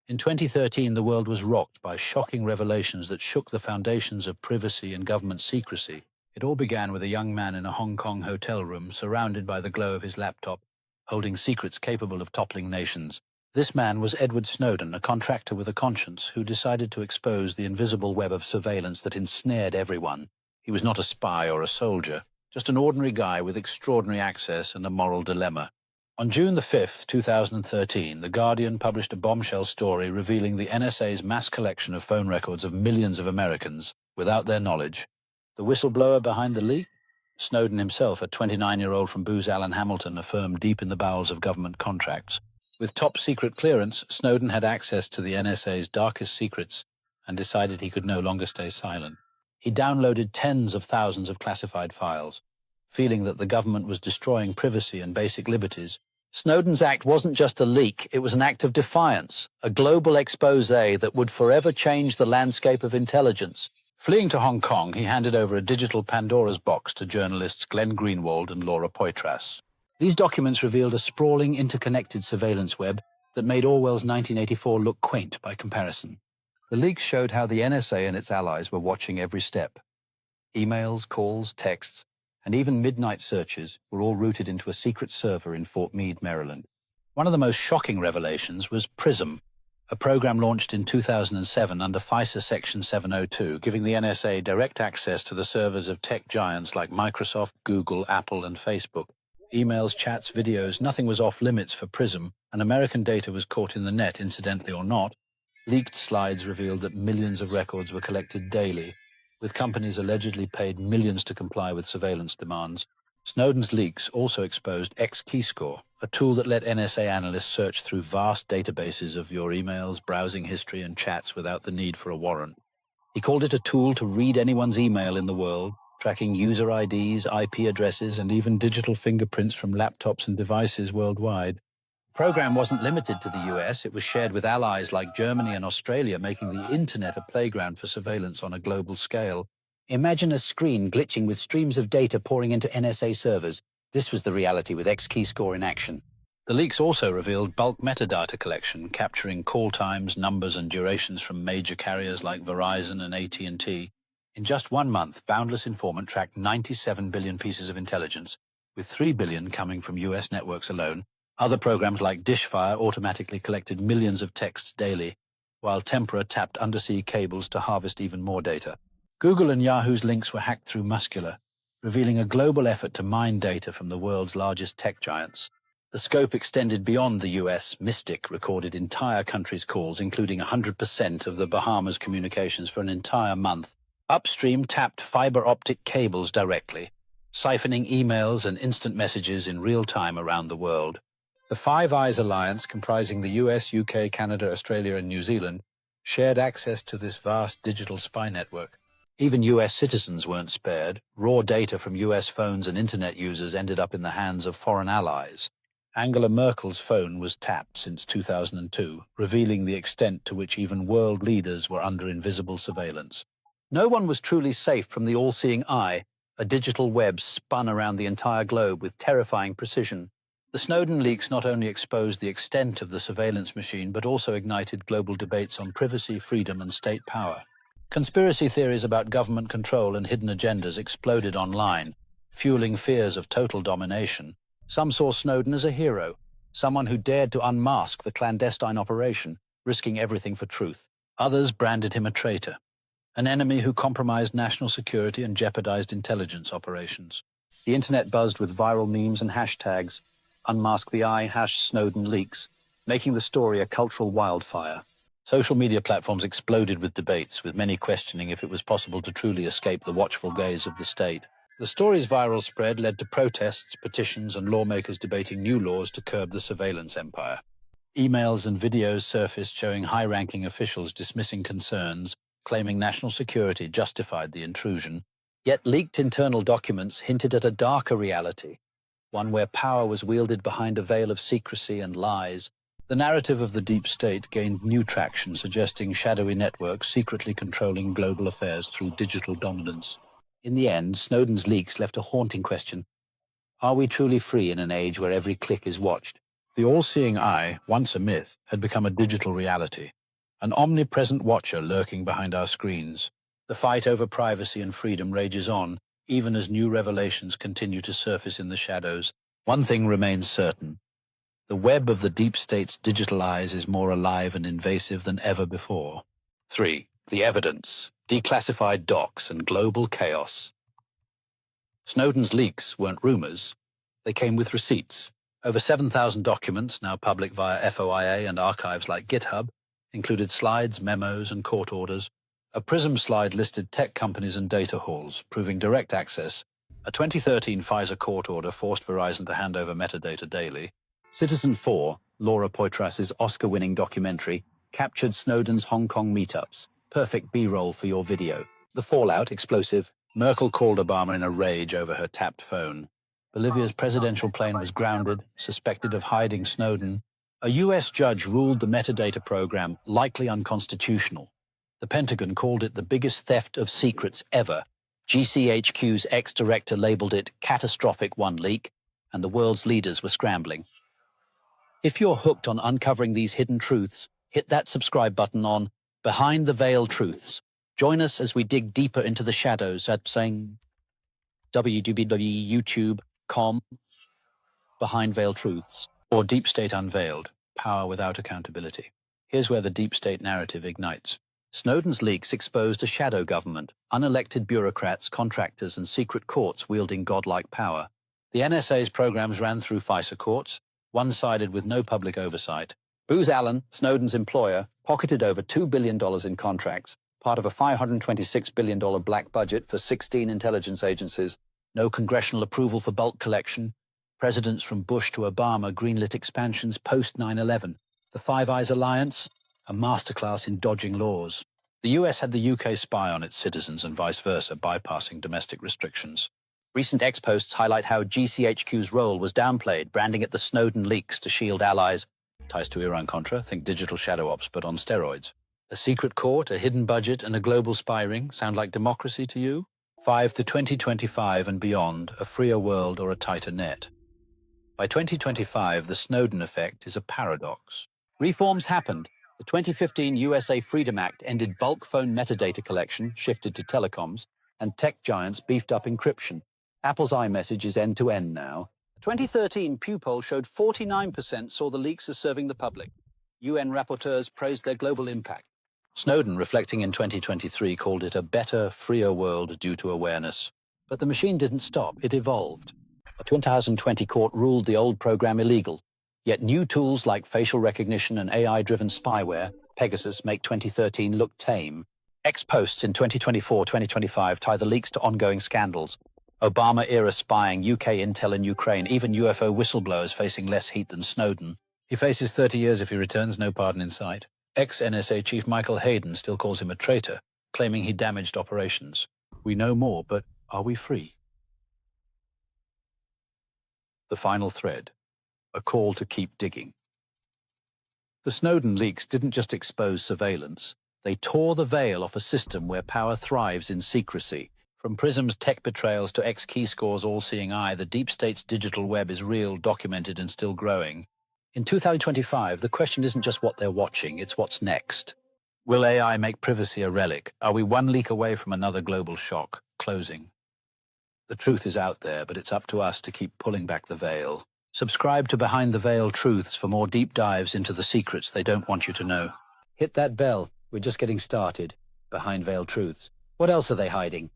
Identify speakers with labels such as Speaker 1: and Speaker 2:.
Speaker 1: In 2013, the world was rocked by shocking revelations that shook the foundations of privacy and government secrecy. It all began with a young man in a Hong Kong hotel room, surrounded by the glow of his laptop, holding secrets capable of toppling nations. This man was Edward Snowden, a contractor with a conscience who decided to expose the invisible web of surveillance that ensnared everyone. He was not a spy or a soldier, just an ordinary guy with extraordinary access and a moral dilemma. On June the 5th, 2013, The Guardian published a bombshell story revealing the NSA's mass collection of phone records of millions of Americans without their knowledge. The whistleblower behind the leak? Snowden himself, a 29-year-old from Booz Allen Hamilton, a firm deep in the bowels of government contracts. With top-secret clearance, Snowden had access to the NSA's darkest secrets and decided he could no longer stay silent. He downloaded tens of thousands of classified files. Feeling that the government was destroying privacy and basic liberties, Snowden's act wasn't just a leak, it was an act of defiance, a global expose that would forever change the landscape of intelligence. Fleeing to Hong Kong, he handed over a digital Pandora's box to journalists Glenn Greenwald and Laura Poitras. These documents revealed a sprawling, interconnected surveillance web that made Orwell's 1984 look quaint by comparison. The leaks showed how the NSA and its allies were watching every step. Emails, calls, texts, and even midnight searches were all routed into a secret server in Fort Meade, Maryland. One of the most shocking revelations was PRISM, a program launched in 2007 under FISA Section 702, giving the NSA direct access to the servers of tech giants like Microsoft, Google, Apple, and Facebook. Emails, chats, videos, nothing was off limits for PRISM, and American data was caught in the net, incidentally or not. Leaked slides revealed that millions of records were collected daily, with companies allegedly paid millions to comply with surveillance demands. Snowden's leaks also exposed XKeyscore, a tool that let NSA analysts search through vast databases of your emails, browsing history, and chats without the need for a warrant. He called it a tool to read anyone's email in the world, tracking user IDs, IP addresses, and even digital fingerprints from laptops and devices worldwide. The program wasn't limited to the US, it was shared with allies like Germany and Australia, making the internet a playground for surveillance on a global scale. Imagine a screen glitching with streams of data pouring into NSA servers. This was the reality with XKeyscore in action. The leaks also revealed bulk metadata collection, capturing call times, numbers, and durations from major carriers like Verizon and AT&T. In just 1 month, Boundless Informant tracked 97 billion pieces of intelligence, with 3 billion coming from US networks alone. Other programs like Dishfire automatically collected millions of texts daily, while Tempora tapped undersea cables to harvest even more data. Google and Yahoo's links were hacked through Muscular, revealing a global effort to mine data from the world's largest tech giants. The scope extended beyond the US. Mystic recorded entire countries' calls, including 100% of the Bahamas communications for an entire month. Upstream tapped fiber optic cables directly, siphoning emails and instant messages in real time around the world. The Five Eyes Alliance, comprising the US, UK, Canada, Australia, and New Zealand, shared access to this vast digital spy network. Even US citizens weren't spared. Raw data from US phones and internet users ended up in the hands of foreign allies. Angela Merkel's phone was tapped since 2002, revealing the extent to which even world leaders were under invisible surveillance. No one was truly safe from the all-seeing eye, a digital web spun around the entire globe with terrifying precision. The Snowden leaks not only exposed the extent of the surveillance machine, but also ignited global debates on privacy, freedom, and state power. Conspiracy theories about government control and hidden agendas exploded online, fueling fears of total domination. Some saw Snowden as a hero, someone who dared to unmask the clandestine operation, risking everything for truth. Others branded him a traitor, an enemy who compromised national security and jeopardized intelligence operations. The internet buzzed with viral memes and hashtags, Unmask the Eye, #Snowden leaks, making the story a cultural wildfire. Social media platforms exploded with debates, with many questioning if it was possible to truly escape the watchful gaze of the state. The story's viral spread led to protests, petitions, and lawmakers debating new laws to curb the surveillance empire. Emails and videos surfaced showing high-ranking officials dismissing concerns, claiming national security justified the intrusion. Yet leaked internal documents hinted at a darker reality, one where power was wielded behind a veil of secrecy and lies. The narrative of the deep state gained new traction, suggesting shadowy networks secretly controlling global affairs through digital dominance. In the end, Snowden's leaks left a haunting question. Are we truly free in an age where every click is watched? The all-seeing eye, once a myth, had become a digital reality, an omnipresent watcher lurking behind our screens. The fight over privacy and freedom rages on, even as new revelations continue to surface in the shadows. One thing remains certain. The web of the deep state's digital eyes is more alive and invasive than ever before. 3. The evidence, declassified docs, and global chaos. Snowden's leaks weren't rumors. They came with receipts. Over 7,000 documents, now public via FOIA and archives like GitHub, included slides, memos, and court orders. A PRISM slide listed tech companies and data halls, proving direct access. A 2013 Pfizer court order forced Verizon to hand over metadata daily. Citizen 4, Laura Poitras's Oscar-winning documentary, captured Snowden's Hong Kong meetups. Perfect B-roll for your video. The fallout, explosive. Merkel called Obama in a rage over her tapped phone. Bolivia's presidential plane was grounded, suspected of hiding Snowden. A U.S. judge ruled the metadata program likely unconstitutional. The Pentagon called it the biggest theft of secrets ever. GCHQ's ex-director labeled it catastrophic one leak, and the world's leaders were scrambling. If you're hooked on uncovering these hidden truths, hit that subscribe button on Behind the Veil Truths. Join us as we dig deeper into the shadows at saying www.youtube.com Behind Veil Truths, or Deep State Unveiled, Power Without Accountability. Here's where the deep state narrative ignites. Snowden's leaks exposed a shadow government, unelected bureaucrats, contractors, and secret courts wielding godlike power. The NSA's programs ran through FISA courts, one-sided with no public oversight. Booz Allen, Snowden's employer, pocketed over $2 billion in contracts, part of a $526 billion black budget for 16 intelligence agencies. No congressional approval for bulk collection. Presidents from Bush to Obama greenlit expansions post 9/11. The Five Eyes Alliance, a masterclass in dodging laws. The US had the UK spy on its citizens and vice versa, bypassing domestic restrictions. Recent ex-posts highlight how GCHQ's role was downplayed, branding it the Snowden leaks to shield allies. Ties to Iran-Contra, think digital shadow ops, but on steroids. A secret court, a hidden budget, and a global spy ring sound like democracy to you? 5 to 2025 and beyond, a freer world or a tighter net. By 2025, the Snowden effect is a paradox. Reforms happened. The 2015 USA Freedom Act ended bulk phone metadata collection, shifted to telecoms, and tech giants beefed up encryption. Apple's iMessage is end-to-end now. A 2013 Pew poll showed 49% saw the leaks as serving the public. UN rapporteurs praised their global impact. Snowden, reflecting in 2023, called it a better, freer world due to awareness. But the machine didn't stop, it evolved. A 2020 court ruled the old program illegal. Yet new tools like facial recognition and AI-driven spyware, Pegasus, make 2013 look tame. Ex-posts in 2024-2025 tie the leaks to ongoing scandals. Obama-era spying, UK intel in Ukraine, even UFO whistleblowers facing less heat than Snowden. He faces 30 years if he returns, no pardon in sight. Ex-NSA Chief Michael Hayden still calls him a traitor, claiming he damaged operations. We know more, but are we free? The final thread, a call to keep digging. The Snowden leaks didn't just expose surveillance. They tore the veil off a system where power thrives in secrecy. From PRISM's tech betrayals to XKeyscore's all-seeing eye, the deep state's digital web is real, documented, and still growing. In 2025, the question isn't just what they're watching, it's what's next. Will AI make privacy a relic? Are we one leak away from another global shock? Closing. The truth is out there, but it's up to us to keep pulling back the veil. Subscribe to Behind the Veil Truths for more deep dives into the secrets they don't want you to know. Hit that bell. We're just getting started. Behind Veil Truths. What else are they hiding?